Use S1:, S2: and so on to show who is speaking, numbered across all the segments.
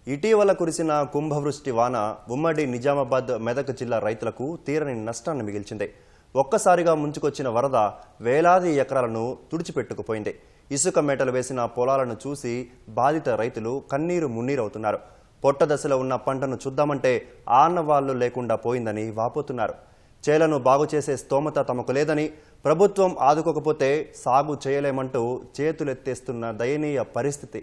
S1: ఇటీవల కురిసిన కుంభవృష్టి వాన ఉమ్మడి నిజామాబాద్ మెదక్ జిల్లా రైతులకు తీరని నష్టాన్ని మిగిల్చింది. ఒక్కసారిగా ముంచుకొచ్చిన వరద వేలాది ఎకరాలను తుడిచిపెట్టుకుపోయింది. ఇసుక మేటలు వేసిన పొలాలను చూసి బాధిత రైతులు కన్నీరు మున్నీరవుతున్నారు. పొట్ట దశలో ఉన్న పంటను చూద్దామంటే ఆనవాళ్లు లేకుండా పోయిందని వాపోతున్నారు. చేలను బాగు చేసే స్తోమత తమకు లేదని, ప్రభుత్వం ఆదుకోకపోతే సాగు చేయలేమంటూ చేతులెత్తేస్తున్న దయనీయ పరిస్థితి.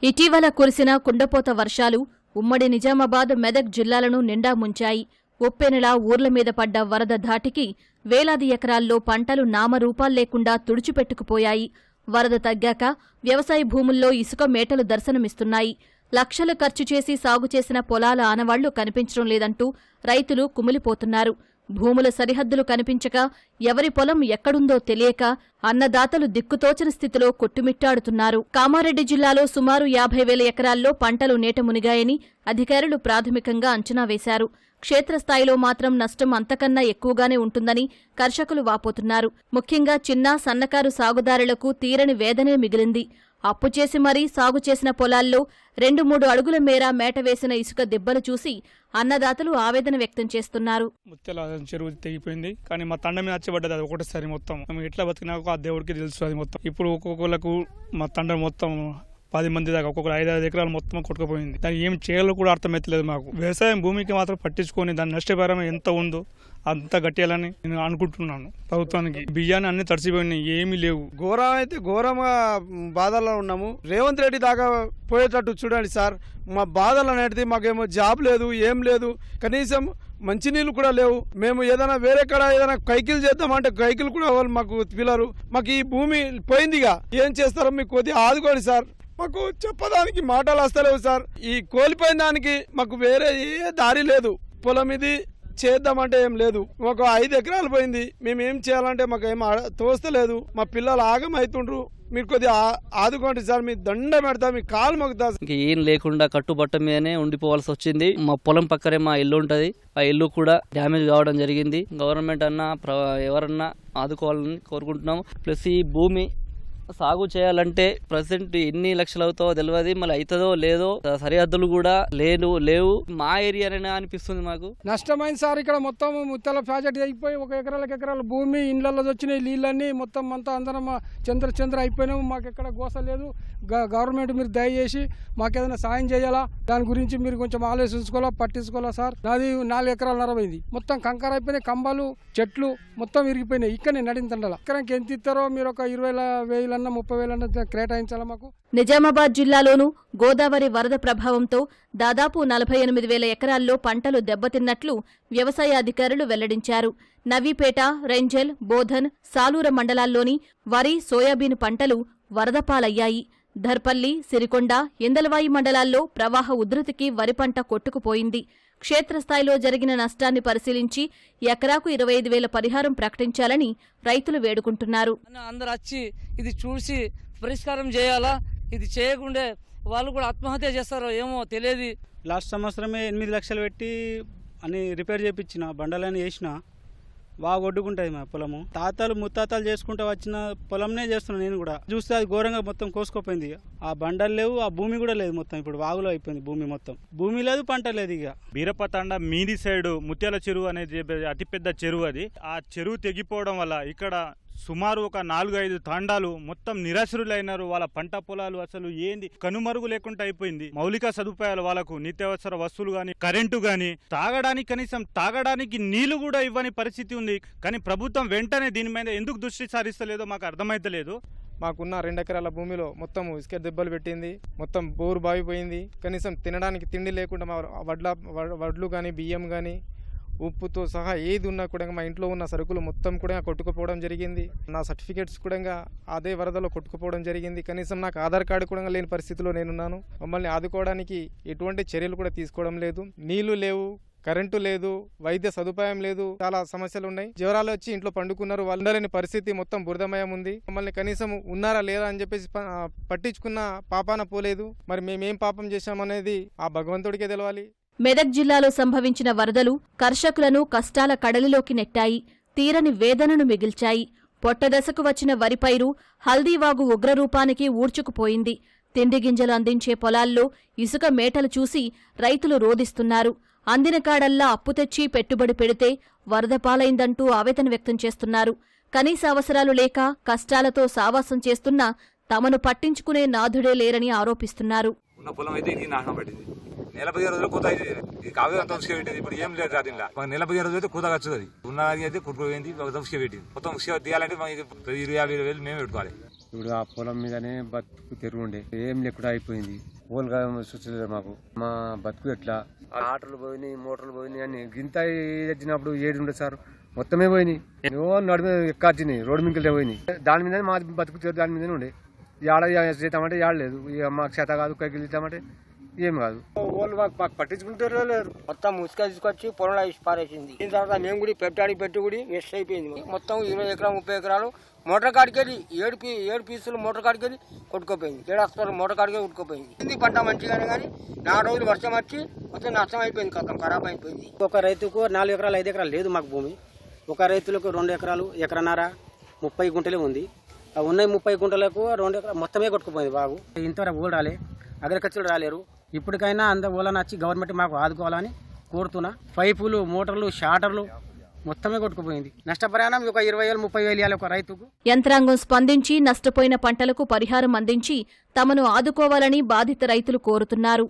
S2: ఇటీవల కురిసిన కుండపోత వర్షాలు ఉమ్మడి నిజామాబాద్ మెదక్ జిల్లాలను నిండా ముంచాయి. ఉప్పెనలా ఊర్ల మీద పడ్డ వరద ధాటికి వేలాది ఎకరాల్లో పంటలు నామరూపాల్లేకుండా తుడిచిపెట్టుకుపోయాయి. వరద తగ్గాక వ్యవసాయ భూముల్లో ఇసుక మేటలు దర్శనమిస్తున్నాయి. లక్షలు ఖర్చు చేసి సాగు చేసిన పొలాల ఆనవాళ్లు కనిపించడం లేదంటూ రైతులు కుమిలిపోతున్నారు. భూముల సరిహద్దులు కనిపించక ఎవరి పొలం ఎక్కడుందో తెలియక అన్నదాతలు దిక్కుతోచని స్థితిలో కొట్టుమిట్టాడుతున్నారు. కామారెడ్డి జిల్లాలో సుమారు 50,000 ఎకరాల్లో పంటలు నీట మునిగాయని అధికారులు ప్రాథమికంగా అంచనా వేశారు. క్షేత్రస్థాయిలో మాత్రం నష్టం అంతకన్నా ఎక్కువగానే ఉంటుందని కర్షకులు వాపోతున్నారు. ముఖ్యంగా చిన్న సన్నకారు సాగుదారులకు తీరని వేదనే మిగిలింది. అప్పు చేసి మరీ సాగు చేసిన పొలాల్లో 2-3 అడుగుల మేర మేట వేసిన ఇసుక దెబ్బలు చూసి అన్నదాతలు ఆవేదన వ్యక్తం చేస్తున్నారు.
S3: ముత్యాల చెరువు తెగిపోయింది, కానీ మా తండ మీద వచ్చబడ్డది. అది ఒకటేసారి మొత్తం మేము ఎట్లా బతికినాకో ఆ దేవుడికి తెలుసు. అది మొత్తం ఇప్పుడు ఒక్కొక్కలకు మా తండ మొత్తం 10 మంది దాకా ఒక్కొక్కరు 5-5 ఎకరాలు మొత్తం కొట్టుకుపోయింది. దాన్ని ఏం చేయాలో కూడా అర్థమైతలేదు మాకు. వ్యవసాయం భూమికి మాత్రం పట్టించుకొని దాని నష్టపరం ఎంత ఉందో అంత గట్టియాలని నేను అనుకుంటున్నాను. ప్రభుత్వానికి బియ్యాన్ని అన్ని తడిసిపోయినాయి, ఏమీ లేవు.
S4: ఘోరం అయితే ఘోరంగా బాధల్లో ఉన్నాము. రేవంత్ రెడ్డి దాకా పోయేటట్టు చూడండి సార్. మా బాధలు అనేది మాకేమో జాబ్ లేదు, ఏం లేదు, కనీసం మంచినీళ్ళు కూడా లేవు. మేము ఏదైనా వేరే కాడ ఏదైనా కైకిలు చేద్దామంటే కైకిలు కూడా వాళ్ళు మాకు పిల్లలు. మాకు ఈ భూమి పోయిందిగా, ఏం చేస్తారో మీకు కొద్దిగా ఆదుకోండి సార్. మాకు చెప్పడానికి మాటలు వస్తలేవు సార్. ఈ కోల్పోయిన దానికి మాకు వేరే ఏ దారి లేదు. పొలం ఇది చేద్దామంటే ఏం లేదు. మాకు 5 ఎకరాలు పోయింది. మేము ఏం చేయాలంటే మాకు ఏం తోస్తలేదు. మా పిల్లలు ఆగమవుతుండ్రు. మీరు కొద్దిగా ఆదుకోండి సార్. మీ దండ పెడతా, మీ కాలు మొక్కుతా.
S5: ఇంకా ఏం లేకుండా కట్టుబట్ట మీదనే ఉండిపోవాల్సి వచ్చింది. మా పొలం పక్కనే మా ఇల్లు ఉంటది. ఆ ఇల్లు కూడా డ్యామేజ్ కావడం జరిగింది. గవర్నమెంట్ అన్నా ఎవరన్నా ఆదుకోవాలని కోరుకుంటున్నాము. ప్లస్ ఈ భూమి సాగు చేయాలంటే ప్రెసెంట్ ఎన్ని లక్షలు అవుతావో తెలియదు, మళ్ళీ అవుతుందో లేదో. సరిహద్దులు కూడా లేవు. మా ఏరియానే అనిపిస్తుంది మాకు.
S6: నష్టమైంది సార్. ఇక్కడ మొత్తం ముత్యాల ప్రాజెక్ట్ అయిపోయి 1 ఎకరాల భూమి ఇండ్లలో వచ్చినాయి. నీళ్ళన్నీ మొత్తం అంతా అందరం చంద్ర అయిపోయినాము. మాకు ఎక్కడ గోస లేదు. గవర్నమెంట్ మీరు దయచేసి మాకేదైనా సాయం చేయాలా, దాని గురించి మీరు కొంచెం ఆలోచించుకోవాలా, పట్టించుకోవాలా సార్. నాది 4 ఎకరాల నరమైంది. మొత్తం కంకర అయిపోయినాయి. కంబాలు చెట్లు మొత్తం విరిగిపోయినాయి. ఇక్కడనే నడింతండల ఎకరానికి ఎంత ఇస్తారో మీరు ఒక 20,000 30,000 కేటాయించాలా మాకు.
S2: నిజామాబాద్ జిల్లాలోనూ గోదావరి వరద ప్రభావంతో దాదాపు 48,000 ఎకరాల్లో పంటలు దెబ్బతిన్నట్లు వ్యవసాయ అధికారులు వెల్లడించారు. నవీపేట, రెంజల్, బోధన్, సాలూర మండలాల్లోని వరి, సోయాబీన్ పంటలు వరదపాలయ్యాయి. ధర్పల్లి, సిరికొండ, ఇందలవాయి మండలాల్లో ప్రవాహ ఉధృతికి వరి పంట కొట్టుకుపోయింది. క్షేత్రస్థాయిలో జరిగిన నష్టాన్ని పరిశీలించి ఎకరాకు 25,000 పరిహారం ప్రకటించాలని రైతులు వేడుకుంటున్నారు.
S5: అందరు వచ్చి ఇది చూసి పరిష్కారం చేయాలా, ఇది చేయకుండే వాళ్ళు కూడా ఆత్మహత్య చేస్తారో ఏమో తెలియదు.
S7: లాస్ట్ సంవత్సరమే 8 లక్షలు పెట్టి అన్ని రిపేర్ చేయించిన బండలని వేసిన బాగా కొట్టుకుంటుంది మా పొలము. తాతలు ముత్తాతలు చేసుకుంటూ వచ్చిన పొలంనే చేస్తున్నాను నేను కూడా. చూస్తే అది ఘోరంగా మొత్తం కోసుకుపోయింది. ఆ బండలు లేవు, ఆ భూమి కూడా లేదు. మొత్తం ఇప్పుడు వాగులో అయిపోయింది భూమి మొత్తం. భూమి లేదు, పంట లేదు. ఇక
S3: బీరపతండ మీది సైడు ముత్యాల చెరువు అనేది అతిపెద్ద చెరువు. అది ఆ చెరువు తెగిపోవడం వల్ల ఇక్కడ సుమారు ఒక 4-5 తాండాలు మొత్తం నిరాశ్రులైనారు. వాళ్ళ పంట పొలాలు అసలు ఏంది కనుమరుగు లేకుండా అయిపోయింది. మౌలిక సదుపాయాలు వాళ్ళకు నిత్యావసర వస్తువులు గాని, కరెంటు గాని, తాగడానికి కనీసం తాగడానికి నీళ్లు కూడా ఇవ్వని పరిస్థితి ఉంది. కానీ ప్రభుత్వం వెంటనే దీని మీద ఎందుకు దృష్టి సారిస్తలేదో మాకు అర్థమైతలేదు.
S4: మాకున్న 2 ఎకరాల భూమిలో మొత్తం ఇసుక దెబ్బలు పెట్టింది. మొత్తం బోరు బావిపోయింది. కనీసం తినడానికి తిండి లేకుండా మా వడ్లు కానీ, బియ్యం కానీ, ఉప్పుతో సహా ఏది ఉన్నా కూడా మా ఇంట్లో ఉన్న సరుకులు మొత్తం కూడా కొట్టుకుపోవడం జరిగింది. నా సర్టిఫికేట్స్ కూడా అదే వరదలో కొట్టుకుపోవడం జరిగింది. కనీసం నాకు ఆధార్ కార్డు కూడా లేని పరిస్థితిలో నేనున్నాను. మమ్మల్ని ఆదుకోవడానికి ఎటువంటి చర్యలు కూడా తీసుకోవడం లేదు. నీళ్లు లేవు, కరెంటు లేదు, వైద్య సదుపాయం లేదు. చాలా సమస్యలు ఉన్నాయి. జ్వరాలు వచ్చి ఇంట్లో పండుకున్నారు. వాళ్ళు ఉండలేని పరిస్థితి, మొత్తం బురదమయం ఉంది. మమ్మల్ని కనీసం ఉన్నారా లేదా అని చెప్పేసి పట్టించుకున్న పాపాన పోలేదు. మరి మేమేం పాపం చేశామనేది ఆ భగవంతుడికే తెలవాలి.
S2: మెదక్ జిల్లాలో సంభవించిన వరదలు కర్షకులను కష్టాల కడలిలోకి నెట్టాయి. తీరని వేదనను మిగిల్చాయి. పొట్టదశకు వచ్చిన వరి పైరు హల్దీవాగు ఉగ్రరూపానికి ఊడ్చుకుపోయింది. తిండి గింజలు అందించే పొలాల్లో ఇసుక మేటలు చూసి రైతులు రోదిస్తున్నారు. అందిన కాడల్లా అప్పు తెచ్చి పెట్టుబడి పెడితే వరద పాలైందంటూ ఆవేదన వ్యక్తం చేస్తున్నారు. కనీస అవసరాలు లేక కష్టాలతో సావాసం చేస్తున్నా తమను పట్టించుకునే నాథుడే లేరని ఆరోపిస్తున్నారు.
S8: ఉన్న పొలం అయితే ఇది నాశనం పట్టింది. నెల 15 రోజులు కూత అయితే ఇది కావేది అంత ఉసుక పెట్టింది. ఇప్పుడు ఏం లేదు రాదు. ఇలా నెల 15 రోజులు అయితే కూత ఖర్చు. అది ఉన్నది అయితే కుట్టుకుపోయింది, ఉసుక పెట్టింది. మొత్తం ఉసుక తీయాలంటే 20-50 వేలు మేమే పెట్టుకోవాలి.
S9: ఇప్పుడు ఆ పొలం మీదనే బతుకు తెరువు ఉండే, ఏం లేకుండా అయిపోయింది. పోలుగా చూసలేదు మాకు. మా బతుకు ఎట్లా ఆటోలు పోయినాయి, మోటార్లు పోయినాయి అని గింత వచ్చినప్పుడు ఏడు ఉండే సార్ మొత్తమే పోయినాయి. నడుమే ఎక్కార్చినాయి, రోడ్డు మింకలే పోయినాయి. దాని మీదనే మా బతుకు తెరు దాని మీదనే ఉండే. ఏడ చేద్దామంటే ఏడలేదు. మాకు చేత కాదు, కైకి వెళ్తామంటే ఏం కాదు. వాళ్ళు మాకు పట్టించుకుంటారో లేరు.
S10: మొత్తం ఉసుక తీసుకొచ్చి పొలంలో వేసి పారేసింది. దీని తర్వాత మేము కూడా పెట్టి కూడా వేస్ట్ అయిపోయింది. మొత్తం 20 ఎకరాలు 30 ఎకరాలు మోటార్ కాడికి వెళ్ళి 7 పీసులు మోటార్ కాడికి వెళ్ళి కొట్టుకుపోయింది. 7 హస్తాలు మోటార్ కాడికి కొట్టుకుపోయింది. పంట మంచిగానే కానీ 4 రోజులు వర్షం వచ్చి మొత్తం నష్టం అయిపోయింది, మొత్తం ఖరాబ్ అయిపోయింది.
S7: ఒక రైతుకు 4 ఎకరాలు 5 ఎకరాలు లేదు మాకు భూమి. ఒక రైతులకు 2 ఎకరాలు ఎకరన్నర 30 గుంటలే ఉంది. ఉన్న 30 గుంటలకు 2 ఎకరాలు మొత్తమే కొట్టుకుపోయింది బాగు. ఇంతవరకు ఊళ్ళు రాలే, అగ్రికల్చర్ రాలేరు. ఇప్పటికైనా అంత ఊళ్ళని వచ్చి గవర్నమెంట్ మాకు ఆదుకోవాలని కోరుతున్నా. పైపులు, మోటార్లు, షాటర్లు మొత్తమే కొట్టుకుపోయింది. నష్టపరిహారం ఒక 20,000-30,000 ఇవ్వాలి ఒక రైతుకు.
S2: యంత్రాంగం స్పందించి నష్టపోయిన పంటలకు పరిహారం అందించి తమను ఆదుకోవాలని బాధిత రైతులు కోరుతున్నారు.